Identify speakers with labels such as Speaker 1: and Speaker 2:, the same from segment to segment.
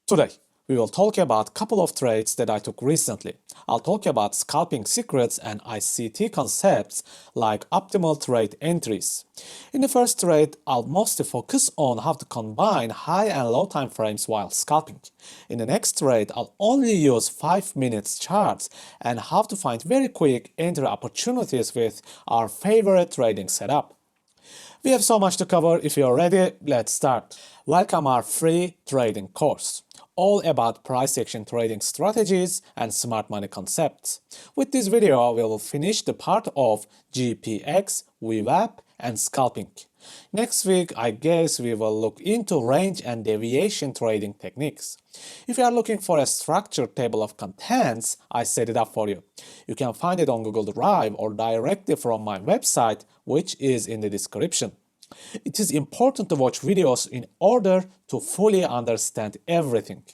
Speaker 1: Today, we will talk about a couple of trades that I took recently. I'll talk about scalping secrets and ICT concepts like optimal trade entries. In the first trade, I'll mostly focus on how to combine high and low time frames while scalping. In the next trade, I'll only use 5 minutes charts and how to find very quick entry opportunities with our favorite trading setup. We have so much to cover. If you're ready, let's start. Welcome our free trading course, all about price action trading strategies and smart money concepts. With this video, we will finish the part of GPX, VWAP, and scalping. Next week, I guess we will look into range and deviation trading techniques. If you are looking for a structured table of contents, I set it up for you. You can find it on Google Drive or directly from my website, which is in the description. It is important to watch videos in order to fully understand everything.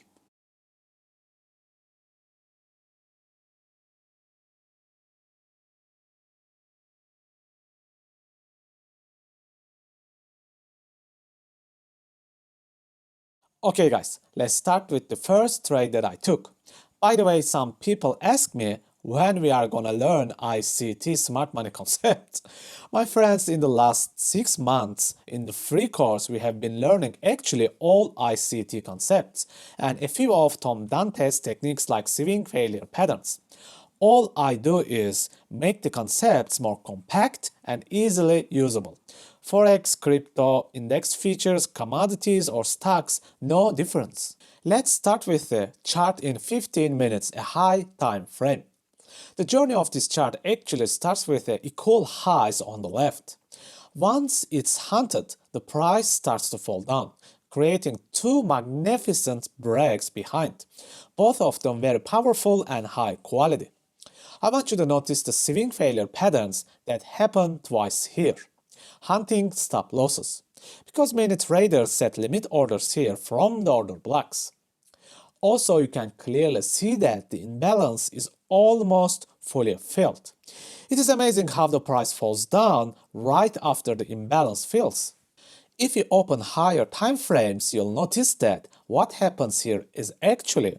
Speaker 1: Okay guys, let's start with the first trade that I took. By the way, some people ask me when we are gonna learn ICT smart money concept. My friends, in the last 6 months in the free course we have been learning actually all ICT concepts and a few of Tom Dante's techniques like swing failure patterns. All I do is make the concepts more compact and easily usable. Forex, crypto, index features, commodities or stocks, no difference. Let's start with the chart in 15 minutes, a high time frame. The journey of this chart actually starts with the equal highs on the left. Once it's hunted, the price starts to fall down, creating two magnificent breaks behind, both of them very powerful and high quality. I want you to notice the swing failure patterns that happen twice here. Hunting stop losses, because many traders set limit orders here from the order blocks. Also, you can clearly see that the imbalance is almost fully filled. It is amazing how the price falls down right after the imbalance fills. If you open higher time frames, you'll notice that what happens here is actually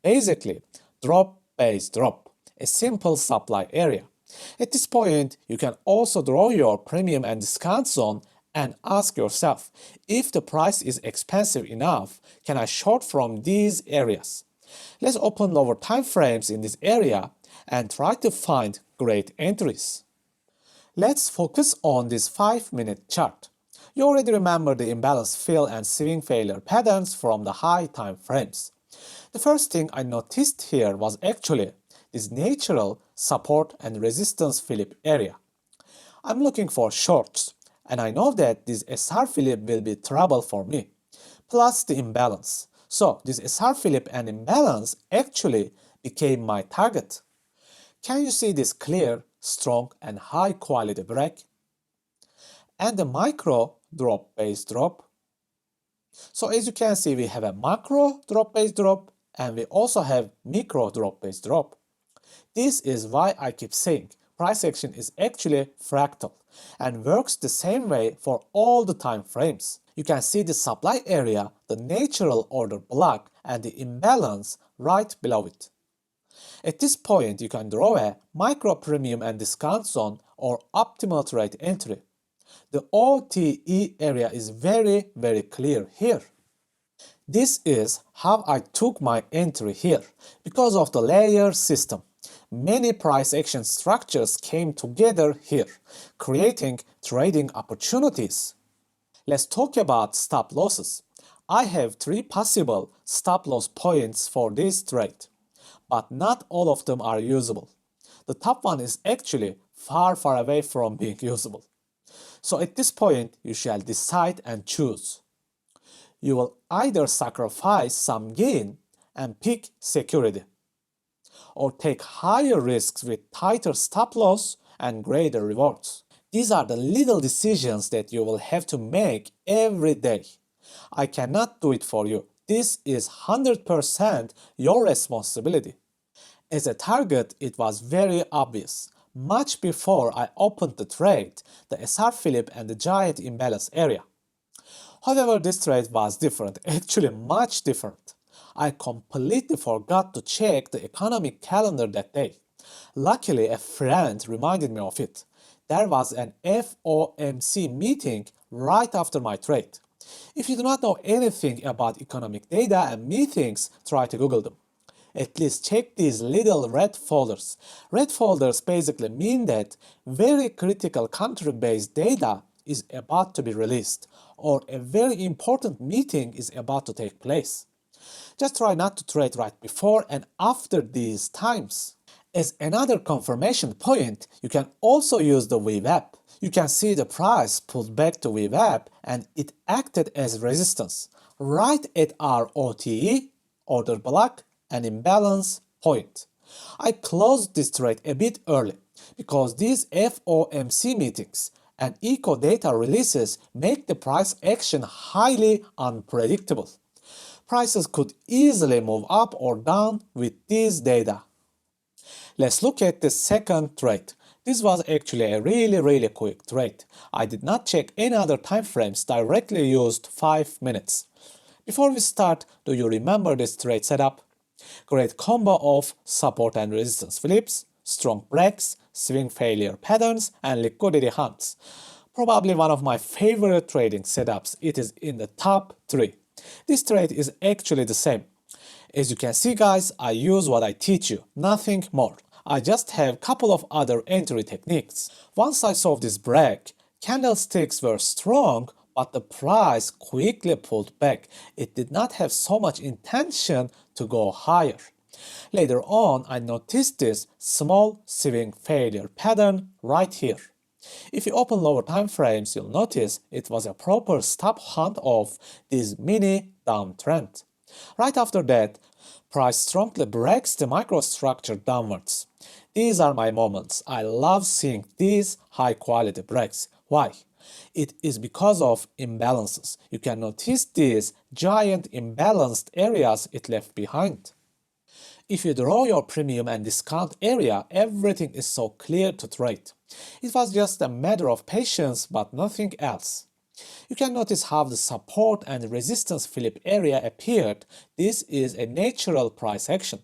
Speaker 1: basically drop-based drop, a simple supply area. At this point, you can also draw your premium and discount zone and ask yourself, if the price is expensive enough, can I short from these areas? Let's open lower time frames in this area and try to find great entries. Let's focus on this 5-minute chart. You already remember the imbalance fill and swing failure patterns from the high time frames. The first thing I noticed here was actually this natural support and resistance flip area. I'm looking for shorts, and I know that this SR flip will be trouble for me, plus the imbalance. So this SR flip and imbalance actually became my target. Can you see this clear, strong and high quality break? And the micro drop-based drop. So as you can see, we have a macro drop-based drop and we also have micro drop-based drop. This is why I keep saying price action is actually fractal and works the same way for all the time frames. You can see the supply area, the natural order block and the imbalance right below it. At this point, you can draw a micro premium and discount zone or optimal trade entry. The OTE area is very clear here. This is how I took my entry here because of the layer system. Many price action structures came together here, creating trading opportunities. Let's talk about stop losses. I have 3 possible stop loss points for this trade, but not all of them are usable. The top one is actually far away from being usable. So at this point, you shall decide and choose. You will either sacrifice some gain and pick security, or take higher risks with tighter stop loss and greater rewards. These are the little decisions that you will have to make every day. I cannot do it for you. This is 100% your responsibility. As a target, it was very obvious. Much before I opened the trade, the SR flip and the giant imbalance area. However, this trade was different, actually much different. I completely forgot to check the economic calendar that day. Luckily, a friend reminded me of it. There was an FOMC meeting right after my trade. If you do not know anything about economic data and meetings, try to Google them. At least check these little red folders. Red folders basically mean that very critical country-based data is about to be released, or a very important meeting is about to take place. Just try not to trade right before and after these times. As another confirmation point, you can also use the VWAP. You can see the price pulled back to VWAP and it acted as resistance right at our OTE, order block, and imbalance point. I closed this trade a bit early because these FOMC meetings and eco data releases make the price action highly unpredictable. Prices could easily move up or down with these data. Let's look at the second trade. This was actually a really quick trade. I did not check any other time frames, directly used 5 minutes. Before we start, do you remember this trade setup? Great combo of support and resistance flips, strong breaks, swing failure patterns, and liquidity hunts. Probably one of my favorite trading setups. It is in the top 3. This trade is actually the same. As you can see guys, I use what I teach you, nothing more. I just have couple of other entry techniques. Once I saw this break, candlesticks were strong, but the price quickly pulled back. It did not have so much intention to go higher. Later on, I noticed this small swing failure pattern right here. If you open lower time frames, you'll notice it was a proper stop hunt of this mini downtrend. Right after that, price strongly breaks the microstructure downwards. These are my moments. I love seeing these high quality breaks. Why? It is because of imbalances. You can notice these giant imbalanced areas it left behind. If you draw your premium and discount area, everything is so clear to trade. It was just a matter of patience, but nothing else. You can notice how the support and resistance flip area appeared. This is a natural price action.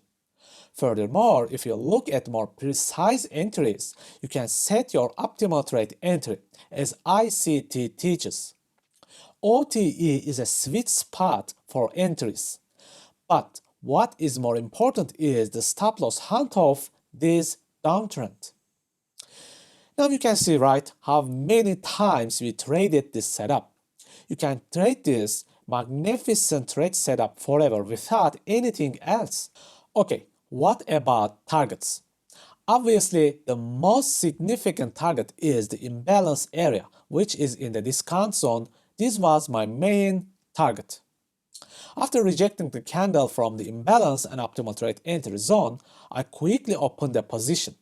Speaker 1: Furthermore, if you look at more precise entries, you can set your optimal trade entry, as ICT teaches. OTE is a sweet spot for entries. But what is more important is the stop loss hunt of this downtrend. Now you can see right how many times we traded this setup. You can trade this magnificent trade setup forever without anything else. Okay, what about targets? Obviously, the most significant target is the imbalance area, which is in the discount zone. This was my main target. After rejecting the candle from the imbalance and optimal trade entry zone, I quickly opened the position.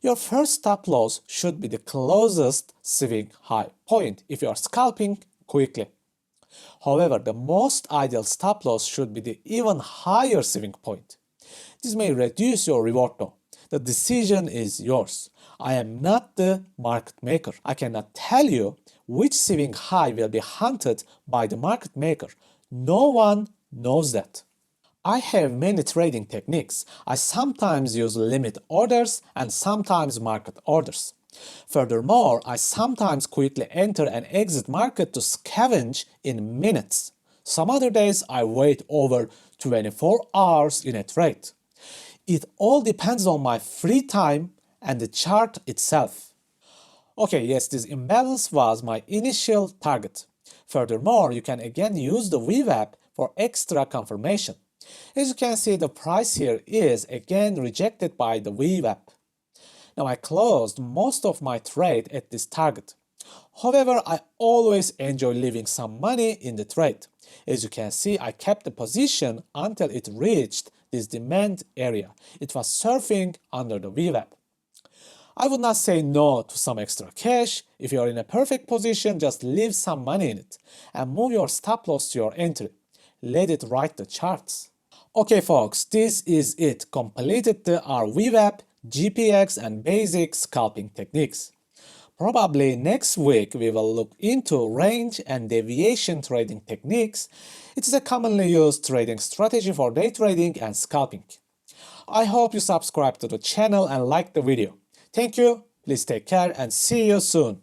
Speaker 1: Your first stop loss should be the closest swing high point if you are scalping quickly. However, the most ideal stop loss should be the even higher swing point. This may reduce your reward though. The decision is yours. I am not the market maker. I cannot tell you which swing high will be hunted by the market maker. No one knows that. I have many trading techniques. I sometimes use limit orders and sometimes market orders. Furthermore, I sometimes quickly enter and exit market to scavenge in minutes. Some other days I wait over 24 hours in a trade. It all depends on my free time and the chart itself. Okay, yes, this imbalance was my initial target. Furthermore, you can again use the VWAP for extra confirmation. As you can see, the price here is again rejected by the VWAP. Now I closed most of my trade at this target. However, I always enjoy leaving some money in the trade. As you can see, I kept the position until it reached this demand area. It was surfing under the VWAP. I would not say no to some extra cash. If you are in a perfect position, just leave some money in it and move your stop loss to your entry. Let it write the charts. Okay folks, this is it. Completed our VWAP, GPX and basic scalping techniques. Probably next week we will look into range and deviation trading techniques. It is a commonly used trading strategy for day trading and scalping. I hope you subscribe to the channel and like the video. Thank you, please take care and see you soon.